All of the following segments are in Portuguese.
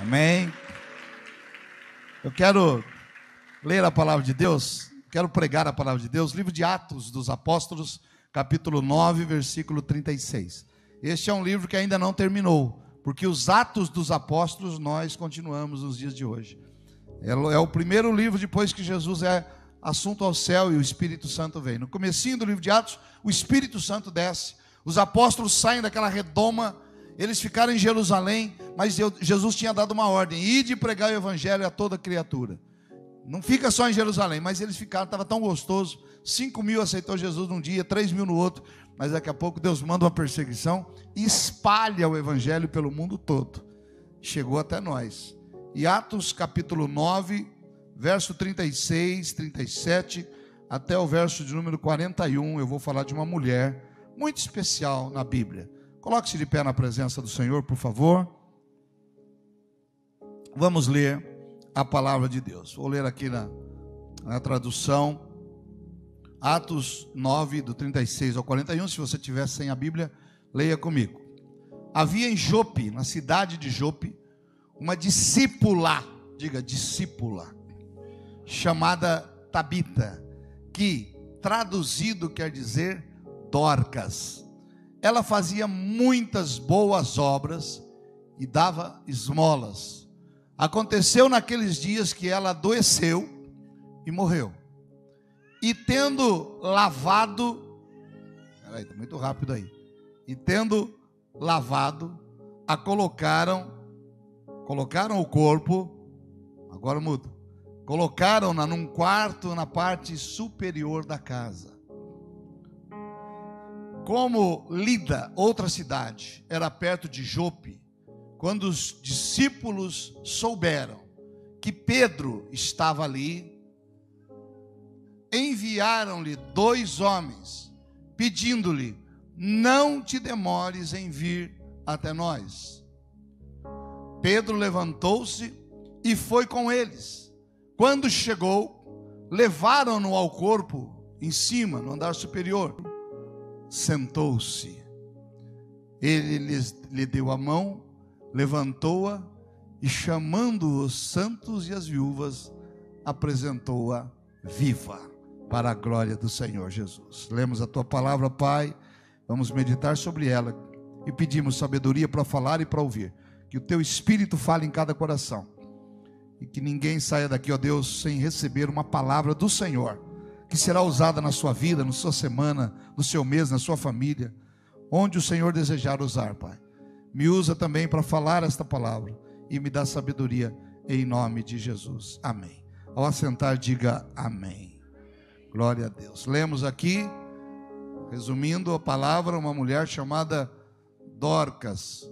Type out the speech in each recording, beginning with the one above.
Amém. Eu quero ler a palavra de Deus, quero pregar a palavra de Deus, livro de Atos dos Apóstolos, capítulo 9, versículo 36. Este é um livro que ainda não terminou, porque os Atos dos Apóstolos nós continuamos nos dias de hoje. É o primeiro livro depois que Jesus é assunto ao céu e o Espírito Santo vem. No comecinho do livro de Atos, o Espírito Santo desce, os apóstolos saem daquela redoma, eles ficaram em Jerusalém, mas Jesus tinha dado uma ordem: ide pregar o evangelho a toda criatura. Não fica só em Jerusalém, mas eles ficaram, estava tão gostoso, 5.000 aceitou Jesus num dia, 3.000 no outro, mas daqui a pouco Deus manda uma perseguição e espalha o evangelho pelo mundo todo, chegou até nós. E Atos capítulo 9, verso 36, 37, até o verso de número 41, eu vou falar de uma mulher muito especial na Bíblia. Coloque-se de pé na presença do Senhor, por favor. Vamos ler a palavra de Deus. Vou ler aqui na tradução, Atos 9, do 36 ao 41. Se você tiver sem a Bíblia, leia comigo. Havia em Jope, na cidade de Jope, uma discípula, diga discípula, chamada Tabita, que traduzido quer dizer Dorcas. Ela fazia muitas boas obras e dava esmolas. Aconteceu naqueles dias que ela adoeceu e morreu. E tendo lavado, peraí, está muito rápido aí. E tendo lavado, a colocaram o corpo, agora mudo, colocaram-na num quarto na parte superior da casa. Como Lida, outra cidade, era perto de Jope, quando os discípulos souberam que Pedro estava ali, enviaram-lhe 2 homens, pedindo-lhe: não te demores em vir até nós. Pedro levantou-se e foi com eles. Quando chegou, levaram-no ao corpo em cima, no andar superior. Sentou-se. Ele lhe deu a mão, levantou-a e, chamando os santos e as viúvas, apresentou-a viva, para a glória do Senhor Jesus. Lemos a tua palavra, Pai, vamos meditar sobre ela e pedimos sabedoria para falar e para ouvir. Que o teu Espírito fale em cada coração e que ninguém saia daqui, ó Deus, sem receber uma palavra do Senhor, que será usada na sua vida, na sua semana, no seu mês, na sua família, onde o Senhor desejar usar, Pai. Me usa também para falar esta palavra e me dá sabedoria em nome de Jesus. Amém. Ao assentar, diga amém. Glória a Deus. Lemos aqui, resumindo a palavra, uma mulher chamada Dorcas,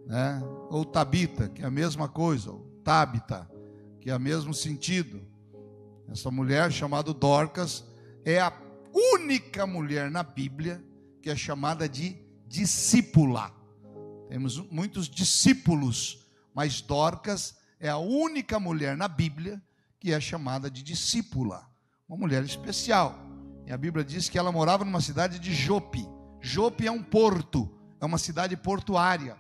né? Ou Tabita, que é a mesma coisa, ou Tabita, que é o mesmo sentido. Essa mulher chamada Dorcas é a única mulher na Bíblia que é chamada de discípula. Temos muitos discípulos, mas Dorcas é a única mulher na Bíblia que é chamada de discípula, uma mulher especial. E a Bíblia diz que ela morava numa cidade de Jope. Jope é um porto, é uma cidade portuária.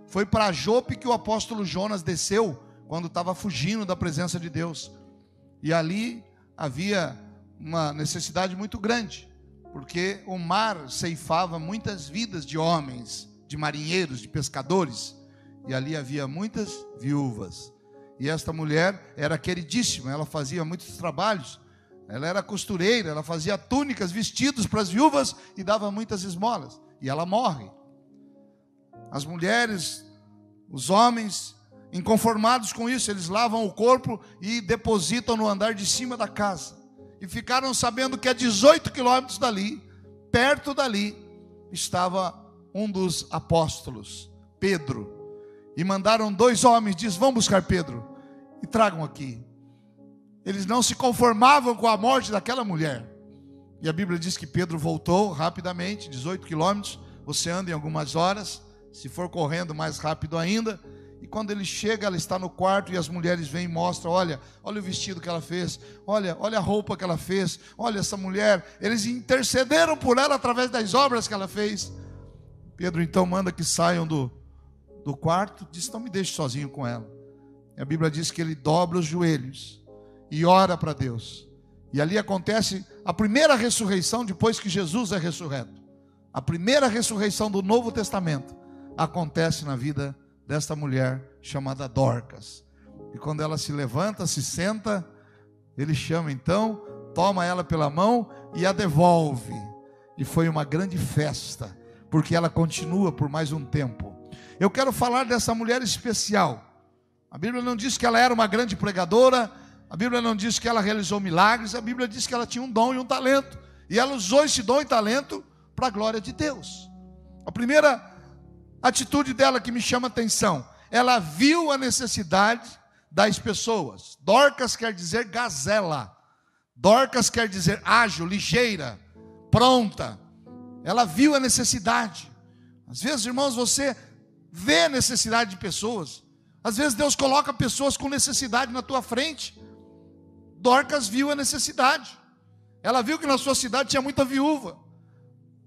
Foi para Jope que o apóstolo Jonas desceu quando estava fugindo da presença de Deus. E ali havia uma necessidade muito grande, porque o mar ceifava muitas vidas de homens, de marinheiros, de pescadores, e ali havia muitas viúvas. E esta mulher era queridíssima, ela fazia muitos trabalhos, ela era costureira, ela fazia túnicas, vestidos para as viúvas e dava muitas esmolas, e ela morre. As mulheres, os homens, inconformados com isso, eles lavam o corpo e depositam no andar de cima da casa. E ficaram sabendo que a 18 quilômetros dali, perto dali, estava um dos apóstolos, Pedro. E mandaram 2 homens, diz: vão buscar Pedro e tragam aqui. Eles não se conformavam com a morte daquela mulher. E a Bíblia diz que Pedro voltou rapidamente, 18 quilômetros, você anda em algumas horas, se for correndo mais rápido ainda. E quando ele chega, ela está no quarto e as mulheres vêm e mostram: olha o vestido que ela fez, olha a roupa que ela fez, olha essa mulher. Eles intercederam por ela através das obras que ela fez. Pedro então manda que saiam do quarto, diz: não me deixe sozinho com ela. a Bíblia diz que ele dobra os joelhos e ora para Deus. E ali acontece a primeira ressurreição depois que Jesus é ressurreto. A primeira ressurreição do Novo Testamento acontece na vida desta mulher chamada Dorcas. E quando ela se levanta, se senta, ele chama então, toma ela pela mão e a devolve. E foi uma grande festa, porque ela continua por mais um tempo. Eu quero falar dessa mulher especial. A Bíblia não diz que ela era uma grande pregadora, a Bíblia não diz que ela realizou milagres, a Bíblia diz que ela tinha um dom e um talento. E ela usou esse dom e talento para a glória de Deus. A primeira atitude dela que me chama a atenção, ela viu a necessidade das pessoas. Dorcas quer dizer gazela. Dorcas quer dizer ágil, ligeira, pronta. Ela viu a necessidade. Às vezes, irmãos, você vê a necessidade de pessoas. Às vezes Deus coloca pessoas com necessidade na tua frente. Dorcas viu a necessidade. Ela viu que na sua cidade tinha muita viúva.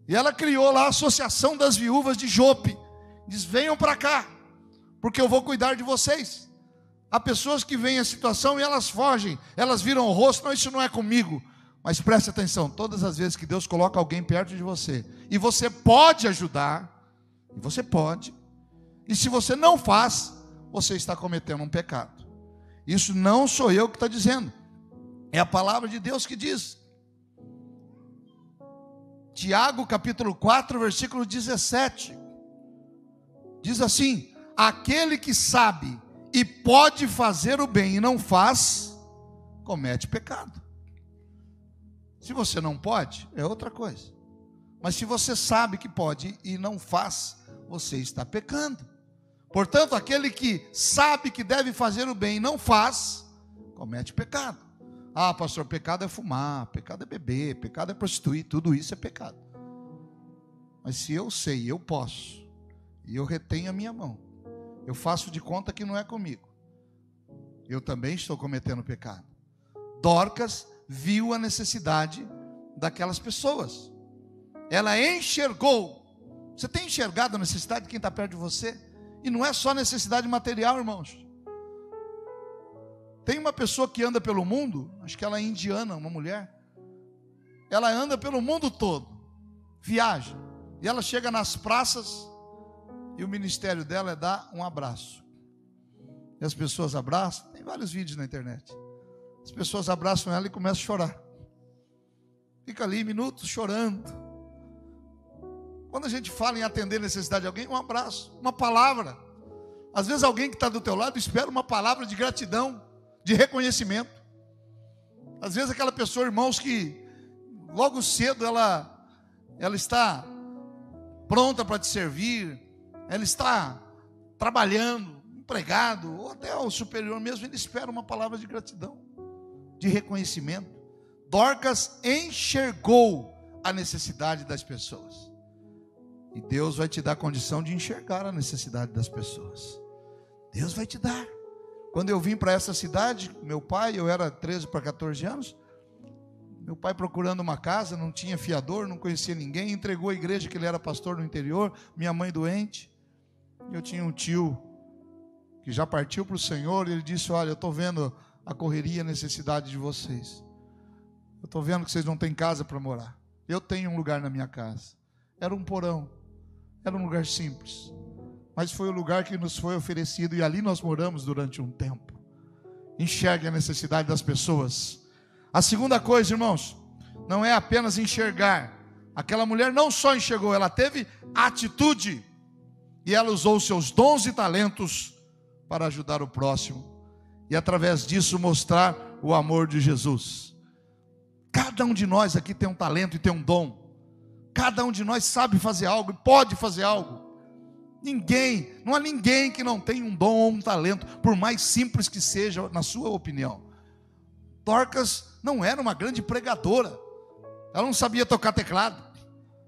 E ela criou lá a Associação das Viúvas de Jope. Diz: venham para cá, porque eu vou cuidar de vocês. Há pessoas que veem a situação e elas fogem, elas viram o rosto: não, isso não é comigo. Mas preste atenção, todas as vezes que Deus coloca alguém perto de você, e você pode ajudar, e você pode, e se você não faz, você está cometendo um pecado. Isso não sou eu que está dizendo, é a palavra de Deus que diz. Tiago capítulo 4, versículo 17, diz assim: aquele que sabe e pode fazer o bem e não faz, comete pecado. Se você não pode, é outra coisa. Mas se você sabe que pode e não faz, você está pecando. Portanto, aquele que sabe que deve fazer o bem e não faz, comete pecado. Ah, pastor, pecado é fumar, pecado é beber, pecado é prostituir, tudo isso é pecado. Mas se eu sei, eu posso, e eu retenho a minha mão, eu faço de conta que não é comigo, eu também estou cometendo pecado. Dorcas viu a necessidade daquelas pessoas. Ela enxergou. Você tem enxergado a necessidade de quem está perto de você? E não é só necessidade material, irmãos. Tem uma pessoa que anda pelo mundo, acho que ela é indiana, uma mulher. Ela anda pelo mundo todo, viaja. E ela chega nas praças e o ministério dela é dar um abraço. E as pessoas abraçam, tem vários vídeos na internet. As pessoas abraçam ela e começam a chorar. Fica ali minutos chorando. Quando a gente fala em atender a necessidade de alguém, um abraço, uma palavra. Às vezes alguém que está do teu lado espera uma palavra de gratidão, de reconhecimento. Às vezes aquela pessoa, irmãos, que logo cedo ela está pronta para te servir, ela está trabalhando, empregado, ou até o superior mesmo, ele espera uma palavra de gratidão, de reconhecimento. Dorcas enxergou a necessidade das pessoas. E Deus vai te dar condição de enxergar a necessidade das pessoas. Deus vai te dar. Quando eu vim para essa cidade, meu pai, eu era 13 para 14 anos, meu pai procurando uma casa, não tinha fiador, não conhecia ninguém, entregou a igreja que ele era pastor no interior, minha mãe doente. Eu tinha um tio que já partiu para o Senhor, e ele disse: olha, eu estou vendo a correria, a necessidade de vocês. Eu estou vendo que vocês não têm casa para morar. Eu tenho um lugar na minha casa. Era um porão, era um lugar simples, mas foi o lugar que nos foi oferecido, e ali nós moramos durante um tempo. Enxergue a necessidade das pessoas. A segunda coisa, irmãos, não é apenas enxergar. Aquela mulher não só enxergou, ela teve atitude, e ela usou os seus dons e talentos para ajudar o próximo, e através disso mostrar o amor de Jesus. Cada um de nós aqui tem um talento e tem um dom. Cada um de nós sabe fazer algo e pode fazer algo. Não há ninguém que não tenha um dom ou um talento, por mais simples que seja, na sua opinião. Dorcas não era uma grande pregadora. Ela não sabia tocar teclado.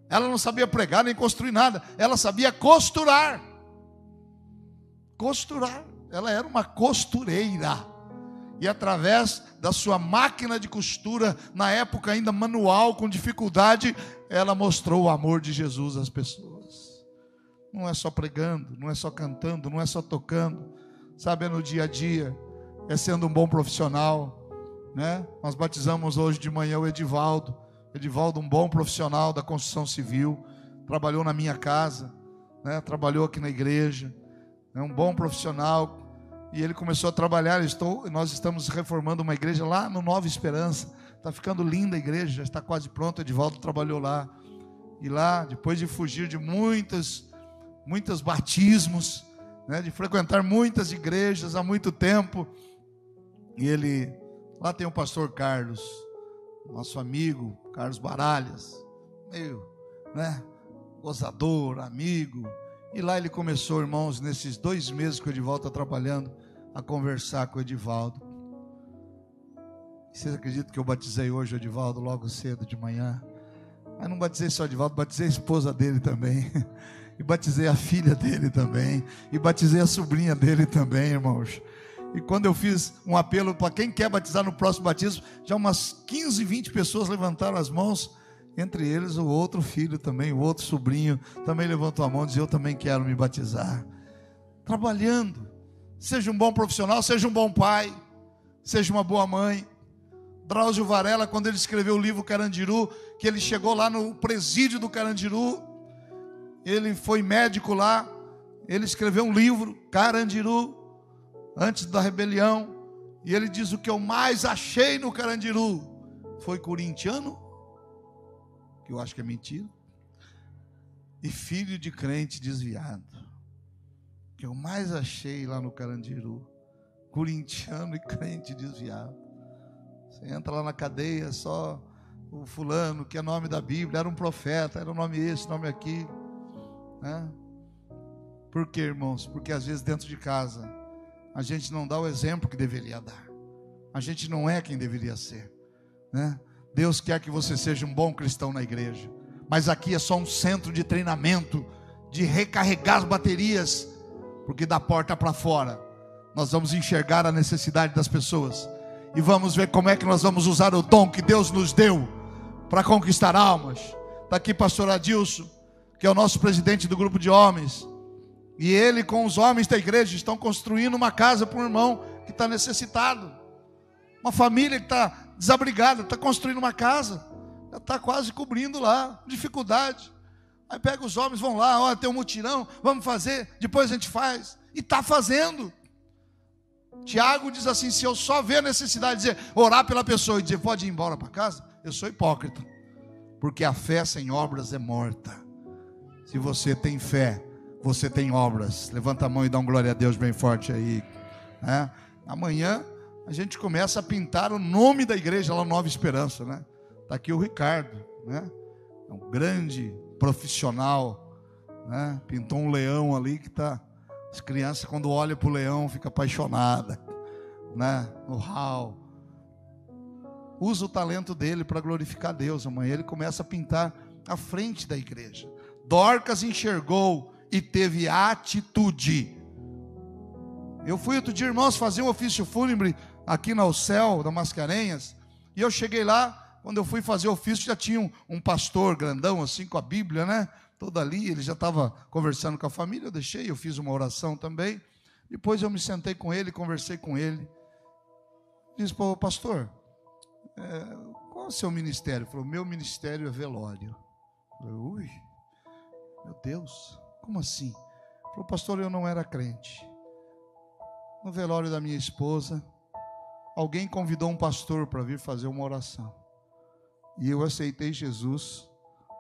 Ela não sabia pregar nem construir nada. Ela sabia costurar. Costurar. Ela era uma costureira. E através da sua máquina de costura, na época ainda manual, com dificuldade, ela mostrou o amor de Jesus às pessoas. Não é só pregando, não é só cantando, não é só tocando. sabe, é no dia a dia, é sendo um bom profissional, né? Nós batizamos hoje de manhã o Edivaldo, um bom profissional da construção civil, trabalhou na minha casa, né? Trabalhou aqui na igreja, é um bom profissional, e ele começou a trabalhar. Nós estamos reformando uma igreja lá no Nova Esperança, está ficando linda a igreja, já está quase pronta. O Edivaldo trabalhou lá, e lá, depois de fugir de muitos batismos, né? De frequentar muitas igrejas há muito tempo, e ele, lá tem o pastor Carlos, nosso amigo Carlos Baralhas, né? Gozador, amigo. E lá ele começou, irmãos, nesses 2 meses que o Edivaldo está trabalhando, a conversar com o Edivaldo. Vocês acreditam que eu batizei hoje o Edivaldo logo cedo de manhã? Mas não batizei só o Edivaldo, batizei a esposa dele também, e batizei a filha dele também, e batizei a sobrinha dele também, irmãos. E quando eu fiz um apelo para quem quer batizar no próximo batismo, já umas 15, 20 pessoas levantaram as mãos. Entre eles o outro filho também, o outro sobrinho também levantou a mão e disse: eu também quero me batizar. Trabalhando, seja um bom profissional, seja um bom pai, seja uma boa mãe. Drauzio Varela, quando ele escreveu o livro Carandiru, que ele chegou lá no presídio do Carandiru, ele foi médico lá, ele escreveu um livro, Carandiru, antes da rebelião, e ele diz: o que eu mais achei no Carandiru foi corintiano, que eu acho que é mentira, e filho de crente desviado. O que eu mais achei lá no Carandiru, corintiano e crente desviado. Você entra lá na cadeia, só o fulano, que é nome da Bíblia, era um profeta, era o nome esse, nome aqui, né? Por quê, irmãos? Porque às vezes dentro de casa a gente não dá o exemplo que deveria dar, a gente não é quem deveria ser, né? Deus quer que você seja um bom cristão na igreja, mas aqui é só um centro de treinamento, de recarregar as baterias, porque da porta para fora nós vamos enxergar a necessidade das pessoas, e vamos ver como é que nós vamos usar o dom que Deus nos deu para conquistar almas. Está aqui pastor Adilson, que é o nosso presidente do grupo de homens, e ele com os homens da igreja estão construindo uma casa para um irmão que está necessitado, uma família que está desabrigada, está construindo uma casa, já está quase cobrindo lá, dificuldade. Aí pega os homens, vão lá, olha, tem um mutirão, vamos fazer, depois a gente faz, e está fazendo. Tiago diz assim: se eu só ver a necessidade de dizer, orar pela pessoa e dizer pode ir embora para casa, eu sou hipócrita, porque a fé sem obras é morta. Se você tem fé, você tem obras. Levanta a mão e dá um glória a Deus bem forte aí, né? Amanhã a gente começa a pintar o nome da igreja lá, Nova Esperança, né? Está aqui o Ricardo, né? É um grande profissional, né? Pintou um leão ali que está... As crianças, quando olham para o leão, ficam apaixonadas, né? No hall. Usa o talento dele para glorificar Deus. Amanhã ele começa a pintar a frente da igreja. Dorcas enxergou e teve atitude. Eu fui outro dia, irmãos, fazer um ofício fúnebre aqui na Alcel, da Mascarenhas, e eu cheguei lá, quando eu fui fazer o ofício, já tinha um pastor grandão, assim, com a Bíblia, né? Todo ali, ele já estava conversando com a família, eu fiz uma oração também, depois eu me sentei com ele, conversei com ele, disse: pô, pastor, qual é o seu ministério? Ele falou: meu ministério é velório. Eu falei: ui, meu Deus, como assim? Ele falou: pastor, eu não era crente. No velório da minha esposa, alguém convidou um pastor para vir fazer uma oração, e eu aceitei Jesus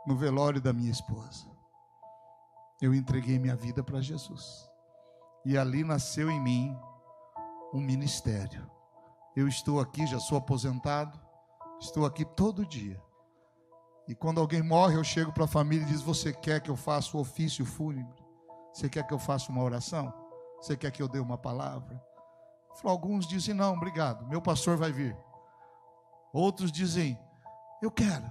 no velório da minha esposa. Eu entreguei minha vida para Jesus, e ali nasceu em mim um ministério. Eu estou aqui, já sou aposentado, estou aqui todo dia, e quando alguém morre, eu chego para a família e diz: você quer que eu faça o ofício fúnebre? Você quer que eu faça uma oração? Você quer que eu dê uma palavra? Alguns dizem: não, obrigado, meu pastor vai vir. Outros dizem: eu quero.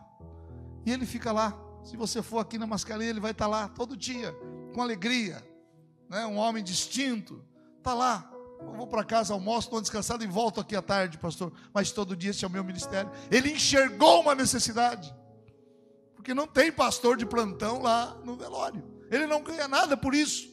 E ele fica lá. Se você for aqui na Mascarenhas, ele vai estar lá todo dia, com alegria, né? Um homem distinto, está lá. Eu vou para casa, almoço, estou descansado e volto aqui à tarde, pastor. Mas todo dia esse é o meu ministério. Ele enxergou uma necessidade, porque não tem pastor de plantão lá no velório. Ele não ganha nada por isso,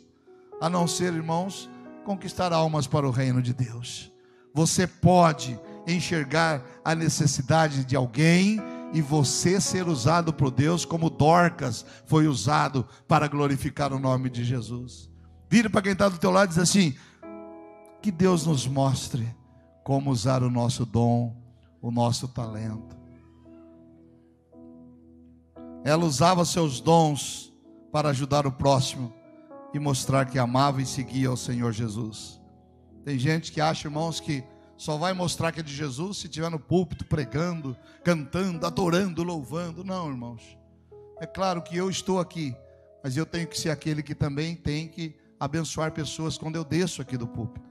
a não ser, irmãos, conquistar almas para o reino de Deus. Você pode enxergar a necessidade de alguém e você ser usado por Deus, como Dorcas foi usado para glorificar o nome de Jesus. Vira para quem está do teu lado e diz assim: que Deus nos mostre como usar o nosso dom, o nosso talento. Ela usava seus dons para ajudar o próximo e mostrar que amava e seguia ao Senhor Jesus. Tem gente que acha, irmãos, que só vai mostrar que é de Jesus se estiver no púlpito pregando, cantando, adorando, louvando. Não, irmãos. É claro que eu estou aqui, mas eu tenho que ser aquele que também tem que abençoar pessoas quando eu desço aqui do púlpito.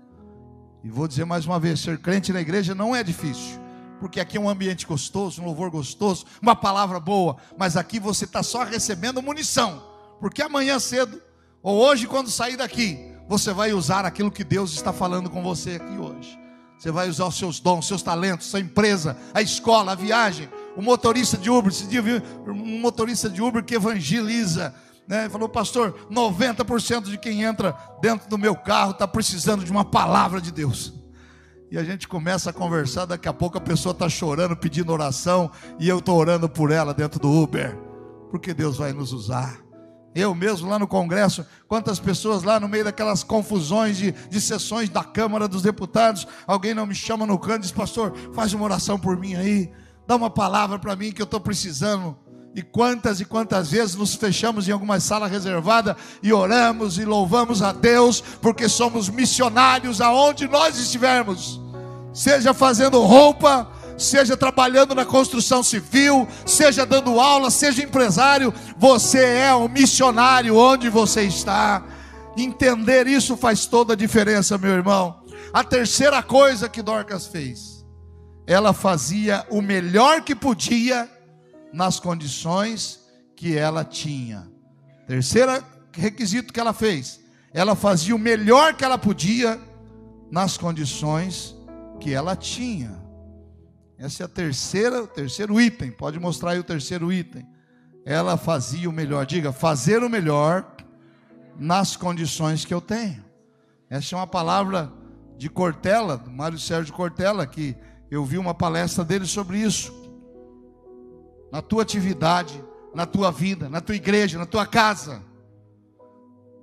E vou dizer mais uma vez, ser crente na igreja não é difícil, porque aqui é um ambiente gostoso, um louvor gostoso, uma palavra boa, mas aqui você está só recebendo munição, porque amanhã cedo, ou hoje quando sair daqui, você vai usar aquilo que Deus está falando com você aqui hoje. Você vai usar os seus dons, seus talentos, sua empresa, a escola, a viagem. O motorista de Uber, esse dia eu vi um motorista de Uber que evangeliza, né? Falou: pastor, 90% de quem entra dentro do meu carro está precisando de uma palavra de Deus. E a gente começa a conversar, daqui a pouco a pessoa está chorando, pedindo oração, e eu estou orando por ela dentro do Uber, porque Deus vai nos usar. Eu mesmo lá no Congresso, quantas pessoas lá no meio daquelas confusões de sessões da Câmara dos Deputados, alguém não me chama no canto e diz: pastor, faz uma oração por mim aí, dá uma palavra para mim que eu estou precisando. E quantas vezes nos fechamos em alguma sala reservada e oramos e louvamos a Deus, porque somos missionários aonde nós estivermos, seja fazendo roupa, seja trabalhando na construção civil, seja dando aula, seja empresário, você é um missionário onde você está. Entender isso faz toda a diferença, meu irmão. A terceira coisa que Dorcas fez, ela fazia o melhor que podia nas condições que ela tinha. Terceiro requisito que ela fez, ela fazia o melhor que ela podia nas condições que ela tinha. Esse é o terceiro item. Pode mostrar aí o terceiro item. Ela fazia o melhor. Diga: fazer o melhor nas condições que eu tenho. Essa é uma palavra de Cortella, do Mário Sérgio Cortella, que eu vi uma palestra dele sobre isso. Na tua atividade, na tua vida, na tua igreja, na tua casa,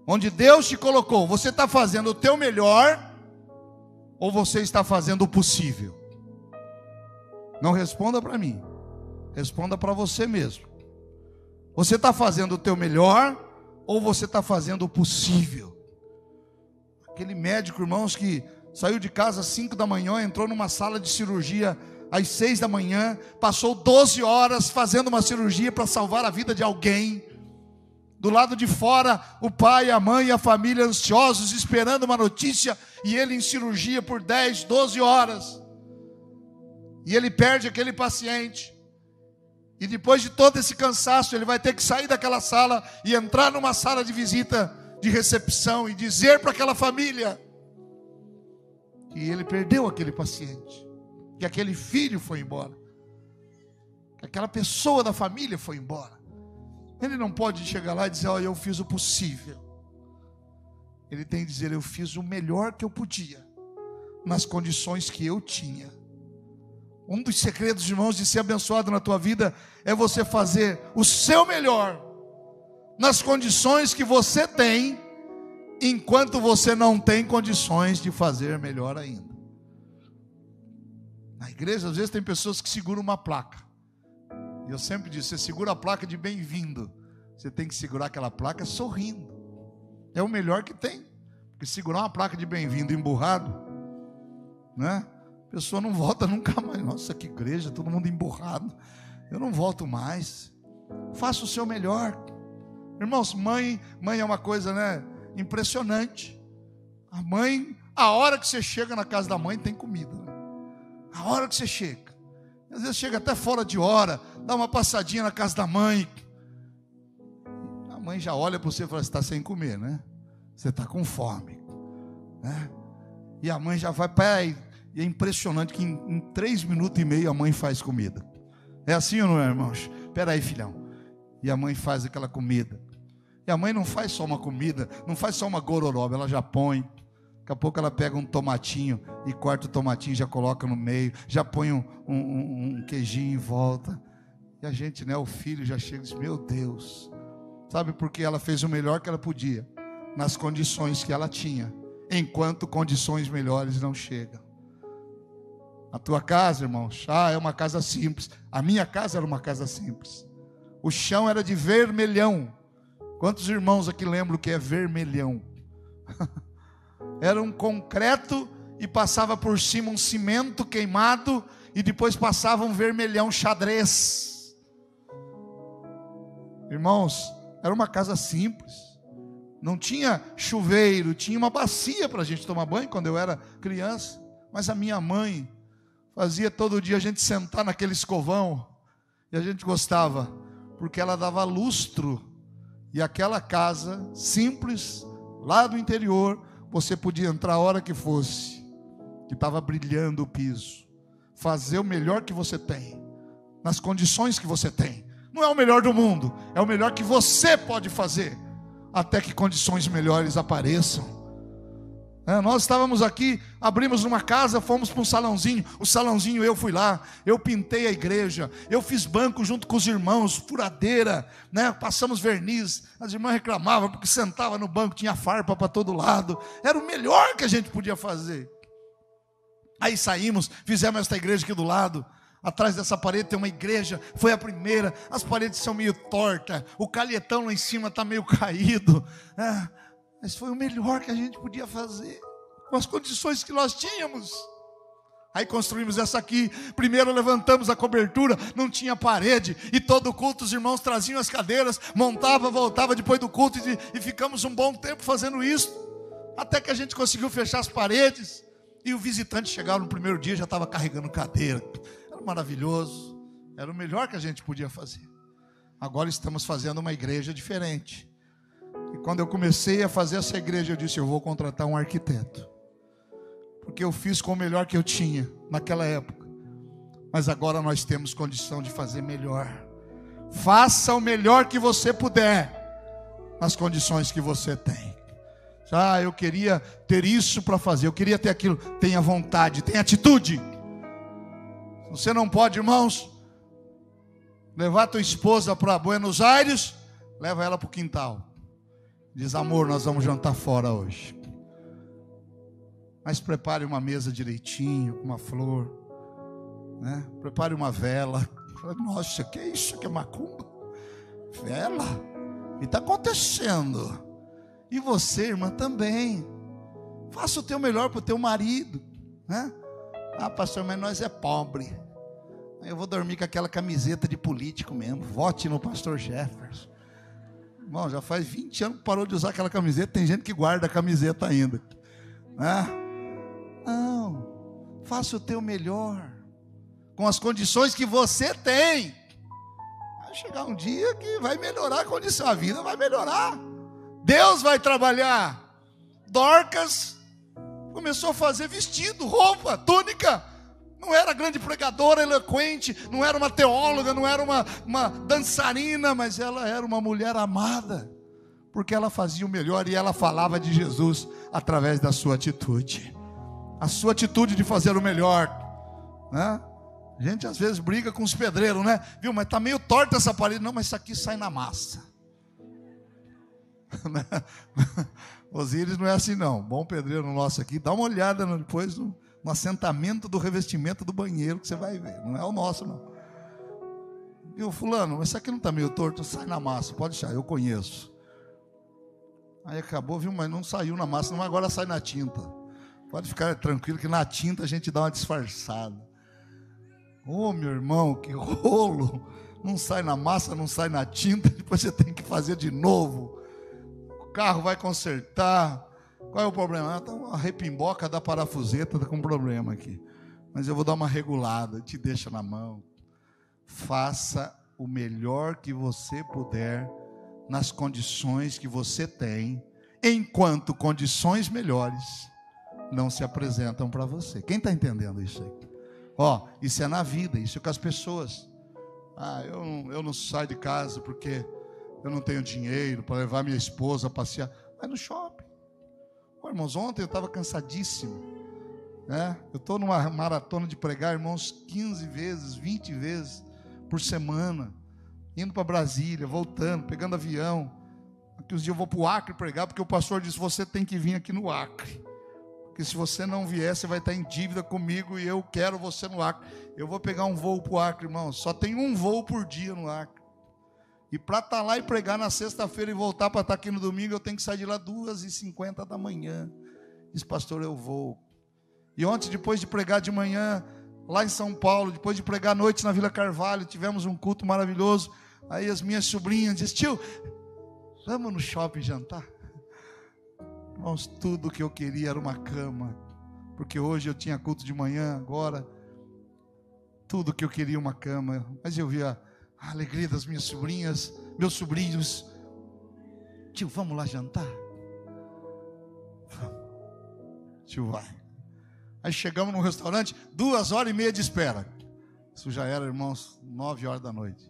onde Deus te colocou, você está fazendo o teu melhor ou você está fazendo o possível? Não responda para mim, responda para você mesmo. Você está fazendo o teu melhor ou você está fazendo o possível? Aquele médico, irmãos, que saiu de casa às 5 da manhã, entrou numa sala de cirurgia às 6 da manhã, passou 12 horas fazendo uma cirurgia para salvar a vida de alguém. Do lado de fora, o pai, a mãe e a família ansiosos, esperando uma notícia, e ele em cirurgia por 10, 12 horas. E ele perde aquele paciente. E depois de todo esse cansaço, ele vai ter que sair daquela sala e entrar numa sala de visita, de recepção, e dizer para aquela família que ele perdeu aquele paciente, que aquele filho foi embora, que aquela pessoa da família foi embora. Ele não pode chegar lá e dizer: olha, eu fiz o possível. Ele tem que dizer: eu fiz o melhor que eu podia, nas condições que eu tinha. Um dos segredos, irmãos, de ser abençoado na tua vida, é você fazer o seu melhor, nas condições que você tem, enquanto você não tem condições de fazer melhor ainda. Na igreja, às vezes, tem pessoas que seguram uma placa. E eu sempre digo: você segura a placa de bem-vindo, você tem que segurar aquela placa sorrindo. É o melhor que tem. Porque segurar uma placa de bem-vindo emburrado, né? A pessoa não volta nunca mais. Nossa, que igreja, todo mundo emburrado. Eu não volto mais. Faça o seu melhor. Irmãos, mãe é uma coisa, né, impressionante. A mãe, a hora que você chega na casa da mãe, tem comida, né? A hora que você chega, às vezes chega até fora de hora, dá uma passadinha na casa da mãe, a mãe já olha para você e fala: você está sem comer, né? Você está com fome, né? E a mãe já vai, pai, e é impressionante que em 3 minutos e meio a mãe faz comida. É assim ou não é, irmãos? Espera aí, filhão. E a mãe faz aquela comida. E a mãe não faz só uma comida, não faz só uma gororoba, ela já põe Daqui a pouco ela pega um tomatinho e corta o tomatinho, já coloca no meio, já põe um queijinho em volta. E a gente, né, o filho já chega e diz: meu Deus. Sabe por quê? Ela fez o melhor que ela podia, nas condições que ela tinha, enquanto condições melhores não chegam. A tua casa, irmãos, é uma casa simples. A minha casa era uma casa simples. O chão era de vermelhão. Quantos irmãos aqui lembram o que é vermelhão? Era um concreto e passava por cima um cimento queimado e depois passava um vermelhão xadrez. Irmãos, era uma casa simples. Não tinha chuveiro, tinha uma bacia para a gente tomar banho quando eu era criança. Mas a minha mãe fazia todo dia a gente sentar naquele escovão. E a gente gostava, porque ela dava lustro. E aquela casa simples, lá do interior, você podia entrar a hora que fosse, que estava brilhando o piso. Fazer o melhor que você tem, nas condições que você tem. Não é o melhor do mundo, é o melhor que você pode fazer, até que condições melhores apareçam. Nós estávamos aqui, abrimos uma casa, fomos para um salãozinho. O salãozinho, eu fui lá, eu pintei a igreja, eu fiz banco junto com os irmãos, furadeira, né? Passamos verniz. As irmãs reclamavam porque sentava no banco, tinha farpa para todo lado. Era o melhor que a gente podia fazer. Aí saímos, fizemos esta igreja aqui do lado. Atrás dessa parede tem uma igreja, foi a primeira. As paredes são meio tortas, o calhetão lá em cima está meio caído. Mas foi o melhor que a gente podia fazer, com as condições que nós tínhamos. Aí construímos essa aqui. Primeiro levantamos a cobertura, não tinha parede. E todo culto os irmãos traziam as cadeiras, montava, voltava depois do culto. E ficamos um bom tempo fazendo isso, até que a gente conseguiu fechar as paredes. E o visitante chegava no primeiro dia, já estava carregando cadeira. Era maravilhoso, era o melhor que a gente podia fazer. Agora estamos fazendo uma igreja diferente. E quando eu comecei a fazer essa igreja, eu disse: eu vou contratar um arquiteto, porque eu fiz com o melhor que eu tinha naquela época. Mas agora nós temos condição de fazer melhor. Faça o melhor que você puder, nas condições que você tem. Eu queria ter isso para fazer, eu queria ter aquilo. Tenha vontade, tenha atitude. Você não pode, irmãos, levar tua esposa para Buenos Aires, leva ela para o quintal. Diz: amor, nós vamos jantar fora hoje. Mas prepare uma mesa direitinho, com uma flor, né? Prepare uma vela. Nossa, que é isso? Que é macumba? Vela? O que está acontecendo? E você, irmã, também. Faça o teu melhor para o teu marido, né? Pastor, mas nós é pobre. Eu vou dormir com aquela camiseta de político mesmo. Vote no pastor Jefferson. Bom, já faz 20 anos que parou de usar aquela camiseta. Tem gente que guarda a camiseta ainda, né? Não, faça o teu melhor, com as condições que você tem. Vai chegar um dia que vai melhorar a condição. A vida vai melhorar, Deus vai trabalhar. Dorcas começou a fazer vestido, roupa, túnica. Não era grande pregadora, eloquente, não era uma teóloga, não era uma dançarina, mas ela era uma mulher amada, porque ela fazia o melhor e ela falava de Jesus através da sua atitude. A sua atitude de fazer o melhor, né? A gente às vezes briga com os pedreiros, né? Viu, mas está meio torta essa parede. Não, mas isso aqui sai na massa. Osíris não é assim não. Bom pedreiro nosso aqui, dá uma olhada depois no assentamento do revestimento do banheiro, que você vai ver. Não é o nosso não. Viu, fulano, mas isso aqui não está meio torto? Sai na massa, pode deixar, eu conheço. Aí acabou, viu, mas não saiu na massa, não, agora sai na tinta. Pode ficar tranquilo que na tinta a gente dá uma disfarçada. Meu irmão, que rolo. Não sai na massa, não sai na tinta, depois você tem que fazer de novo. O carro vai consertar. Qual é o problema? Tá uma repimboca da parafuseta, está com problema aqui. Mas eu vou dar uma regulada, te deixa na mão. Faça o melhor que você puder, nas condições que você tem, enquanto condições melhores não se apresentam para você. Quem está entendendo isso aí? Isso é na vida, isso é com as pessoas. Eu não saio de casa porque eu não tenho dinheiro para levar minha esposa a passear. Vai no shopping. Irmãos, ontem eu estava cansadíssimo, né? Eu estou numa maratona de pregar, irmãos, 15 vezes, 20 vezes por semana, indo para Brasília, voltando, pegando avião. Aqui uns dias eu vou para o Acre pregar, porque o pastor disse, você tem que vir aqui no Acre, porque se você não vier, você vai estar em dívida comigo, e eu quero você no Acre. Eu vou pegar um voo para o Acre, irmãos, só tem um voo por dia no Acre. E para estar lá e pregar na sexta-feira e voltar para estar aqui no domingo, eu tenho que sair de lá 2h50 da manhã. Diz, pastor, eu vou. E ontem, depois de pregar de manhã, lá em São Paulo, depois de pregar à noite na Vila Carvalho, tivemos um culto maravilhoso. Aí as minhas sobrinhas dizem, tio, vamos no shopping jantar? Irmãos, tudo que eu queria era uma cama. Porque hoje eu tinha culto de manhã, agora. Tudo que eu queria uma cama. Mas eu via a alegria das minhas sobrinhas, meus sobrinhos. Tio, vamos lá jantar? Vamos. Tio, vai. Aí chegamos num restaurante, 2h30 de espera. Isso já era, irmãos, 9h da noite.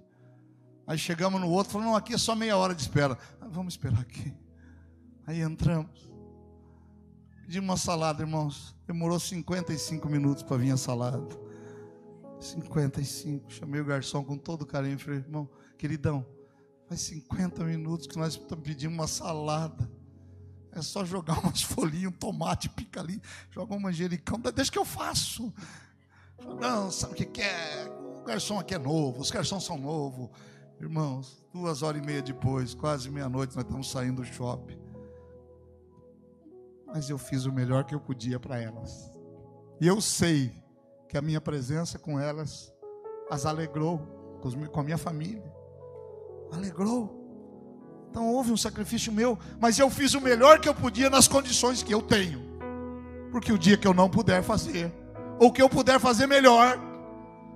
Aí chegamos no outro, falou, não, aqui é só meia hora de espera. Vamos esperar aqui. Aí entramos. Pedimos uma salada, irmãos. Demorou 55 minutos para vir a salada. 55, chamei o garçom com todo carinho, falei, irmão, queridão, faz 50 minutos que nós estamos pedindo uma salada, é só jogar umas folhinhas, um tomate, pica ali, joga um manjericão, deixa que eu faço. Não, sabe o que é? O garçom aqui é novo, os garçons são novos. Irmãos, 2h30 depois, quase meia-noite, nós estamos saindo do shopping. Mas eu fiz o melhor que eu podia para elas, e eu sei que a minha presença com elas as alegrou, com a minha família, alegrou. Então houve um sacrifício meu, mas eu fiz o melhor que eu podia nas condições que eu tenho, porque o dia que eu não puder fazer, ou que eu puder fazer melhor,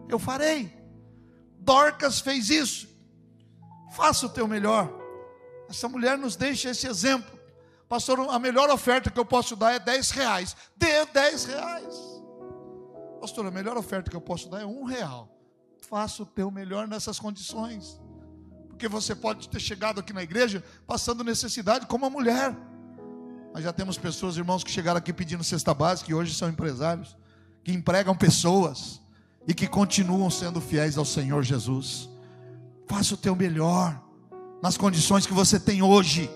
eu farei. Dorcas fez isso. Faça o teu melhor. Essa mulher nos deixa esse exemplo. Pastor, a melhor oferta que eu posso dar é R$10. Dê R$10. Pastor, a melhor oferta que eu posso dar é R$1. Faça o teu melhor nessas condições. Porque você pode ter chegado aqui na igreja passando necessidade como uma mulher. Mas já temos pessoas, irmãos, que chegaram aqui pedindo cesta básica, que hoje são empresários, que empregam pessoas e que continuam sendo fiéis ao Senhor Jesus. Faça o teu melhor nas condições que você tem hoje,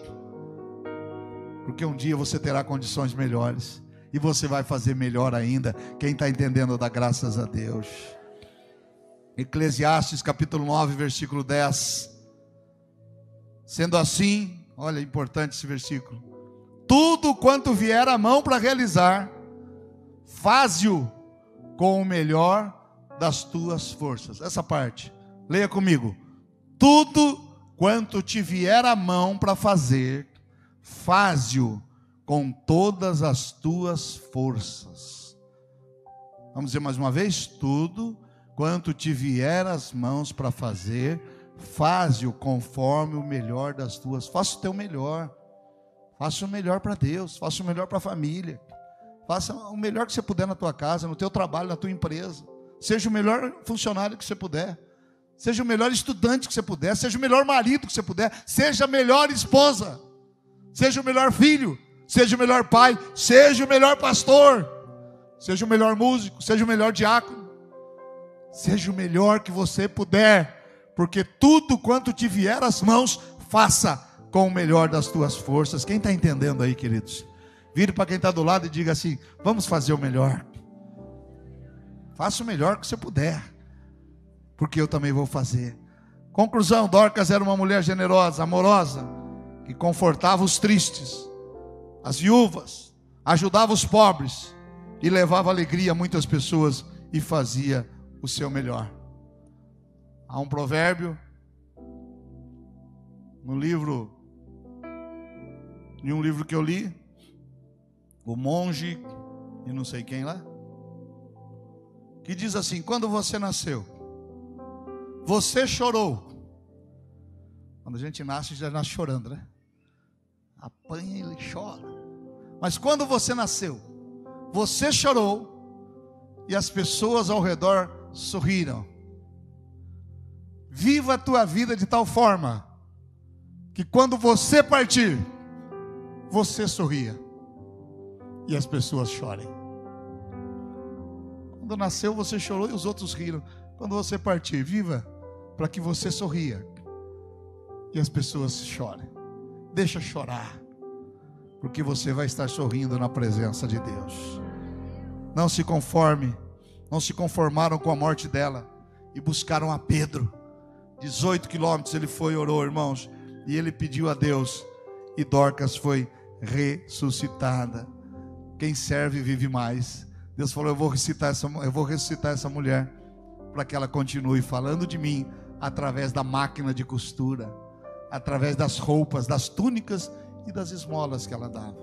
porque um dia você terá condições melhores. E você vai fazer melhor ainda. Quem está entendendo, dá graças a Deus. Eclesiastes capítulo 9, versículo 10. Sendo assim, olha, é importante esse versículo. Tudo quanto vier à mão para realizar, faze-o com o melhor das tuas forças. Essa parte, leia comigo. Tudo quanto te vier à mão para fazer, faze-o com todas as tuas forças. Vamos dizer mais uma vez? Tudo quanto te vier às mãos para fazer, faze-o conforme o melhor das tuas. Faça o teu melhor. Faça o melhor para Deus. Faça o melhor para a família. Faça o melhor que você puder na tua casa, no teu trabalho, na tua empresa. Seja o melhor funcionário que você puder. Seja o melhor estudante que você puder. Seja o melhor marido que você puder. Seja a melhor esposa. Seja o melhor filho. Seja o melhor pai, seja o melhor pastor, seja o melhor músico, seja o melhor diácono, seja o melhor que você puder, porque tudo quanto te vier às mãos, faça com o melhor das tuas forças. Quem está entendendo aí, queridos? Vire para quem está do lado e diga assim, vamos fazer o melhor. Faça o melhor que você puder, porque eu também vou fazer. Conclusão, Dorcas era uma mulher generosa, amorosa, que confortava os tristes, as viúvas, ajudava os pobres e levava alegria a muitas pessoas e fazia o seu melhor. Há um provérbio no livro, em um livro que eu li, o monge e não sei quem lá, que diz assim: quando você nasceu, você chorou. Quando a gente nasce, já nasce chorando, né? Apanha e ele chora. Mas quando você nasceu, você chorou e as pessoas ao redor sorriram. Viva a tua vida de tal forma que quando você partir, você sorria. e as pessoas chorem. Quando nasceu você chorou e os outros riram. Quando você partir, viva para que você sorria e as pessoas chorem. Deixa chorar, porque você vai estar sorrindo na presença de Deus. Não se conforme. Não se conformaram com a morte dela e buscaram a Pedro. 18 quilômetros ele foi e orou, irmãos, e ele pediu a Deus, e Dorcas foi ressuscitada. Quem serve vive mais. Deus falou: eu vou ressuscitar essa mulher para que ela continue falando de mim através da máquina de costura, através das roupas, das túnicas e das esmolas que ela dava.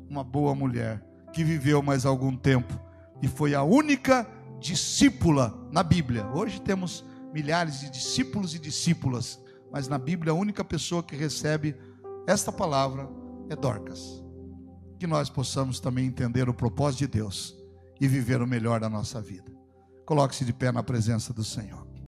Uma boa mulher que viveu mais algum tempo e foi a única discípula na Bíblia. Hoje temos milhares de discípulos e discípulas, mas na Bíblia a única pessoa que recebe esta palavra é Dorcas. Que nós possamos também entender o propósito de Deus e viver o melhor da nossa vida. Coloque-se de pé na presença do Senhor.